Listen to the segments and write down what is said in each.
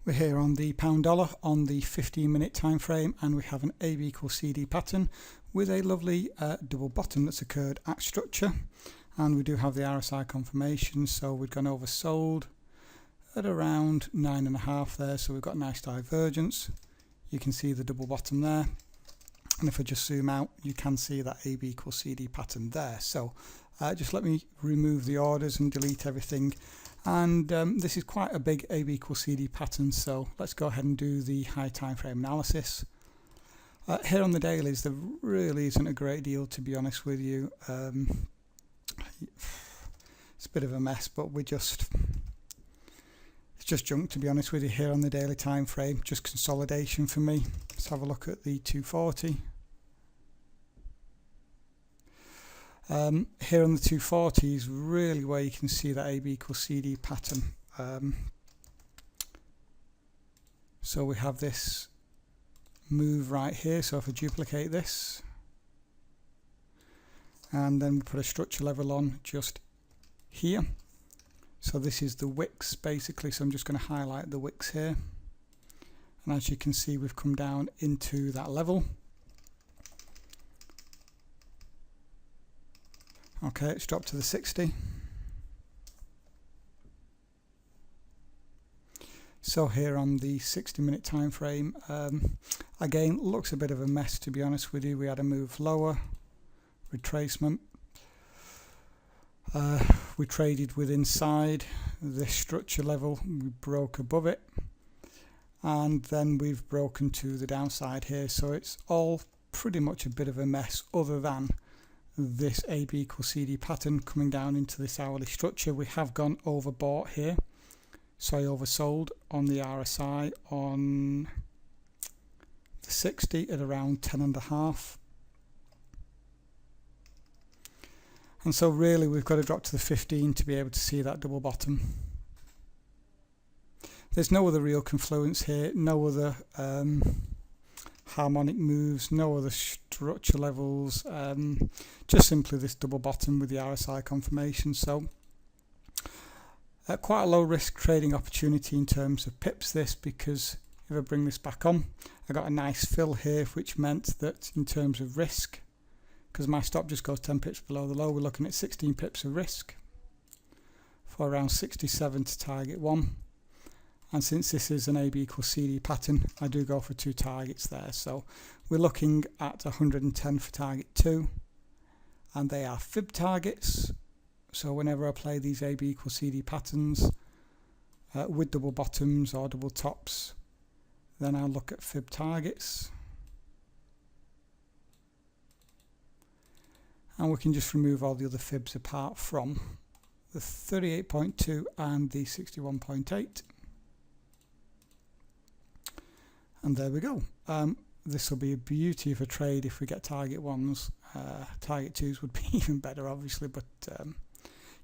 We're here on the pound dollar on the 15-minute time frame, and we have an AB equals CD pattern with a lovely double bottom that's occurred at structure, and we do have the RSI confirmation, so we've gone oversold at around 9.5 there, so we've got a nice divergence. You can see the double bottom there, and if I just zoom out you can see that AB equals CD pattern there. So just let me remove the orders and delete everything. And this is quite a big AB equals CD pattern, so let's go ahead and do the high time frame analysis. Here on the dailies there really isn't a great deal, to be honest with you. It's a bit of a mess, but it's just junk, to be honest with you. Here on the daily time frame, just consolidation for me. Let's have a look at the 240. Here on the 240 is really where you can see that AB equals CD pattern. So we have this move right here, so if I duplicate this and then we put a structure level on just here, so this is the wicks basically, so I'm just going to highlight the wicks here, and as you can see we've come down into that level. Okay, it's dropped to the 60. So here on the 60-minute time frame, again looks a bit of a mess, to be honest with you. We had a move lower, retracement. We traded with inside this structure level, we broke above it, and then we've broken to the downside here. So it's all pretty much a bit of a mess, other than this AB equals CD pattern coming down into this hourly structure. We have gone overbought here, so I oversold on the RSI on the 60 at around 10.5, and so really we've got to drop to the 15 to be able to see that double bottom. There's no other real confluence here, no other harmonic moves, no other structure levels, just simply this double bottom with the RSI confirmation. So quite a low risk trading opportunity in terms of pips this, because if I bring this back on, I got a nice fill here, which meant that in terms of risk, because my stop just goes 10 pips below the low, we're looking at 16 pips of risk for around 67 to target 1. And since this is an AB equals CD pattern, I do go for 2 targets there. So we're looking at 110 for target 2, and they are fib targets. So whenever I play these AB equals CD patterns with double bottoms or double tops, then I'll look at fib targets. And we can just remove all the other fibs apart from the 38.2 and the 61.8. And there we go. This will be a beauty of a trade if we get target 1s. Target 2s would be even better, obviously, but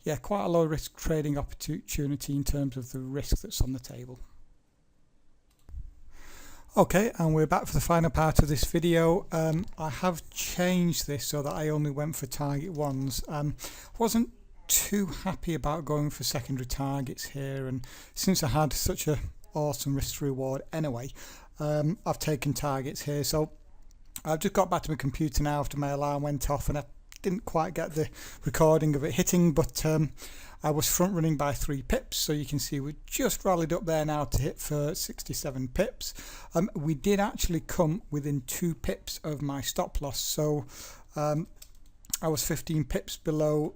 yeah, quite a low risk trading opportunity in terms of the risk that's on the table. Okay, and we're back for the final part of this video. I have changed this so that I only went for target 1s. Wasn't too happy about going for secondary targets here, and since I had such a awesome risk to reward anyway, I've taken targets here. So I've just got back to my computer now after my alarm went off, and I didn't quite get the recording of it hitting, but I was front running by 3 pips, so you can see we just rallied up there now to hit for 67 pips. We did actually come within 2 pips of my stop loss, so I was 15 pips below,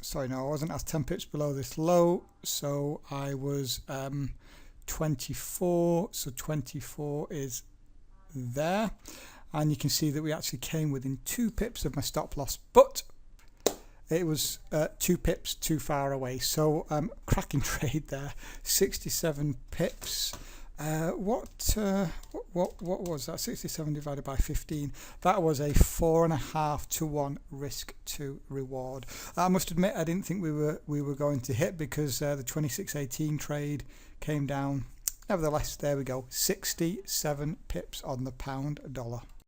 sorry no I wasn't, I was 10 pips below this low, so I was 24, so 24 is there, and you can see that we actually came within 2 pips of my stop loss, but it was 2 pips too far away. So cracking trade there, 67 pips. What was that? 67 divided by 15. That was a 4.5 to 1 risk to reward. I must admit I didn't think we were going to hit, because the 26.18 trade came down. Nevertheless, there we go, 67 pips on the pound dollar.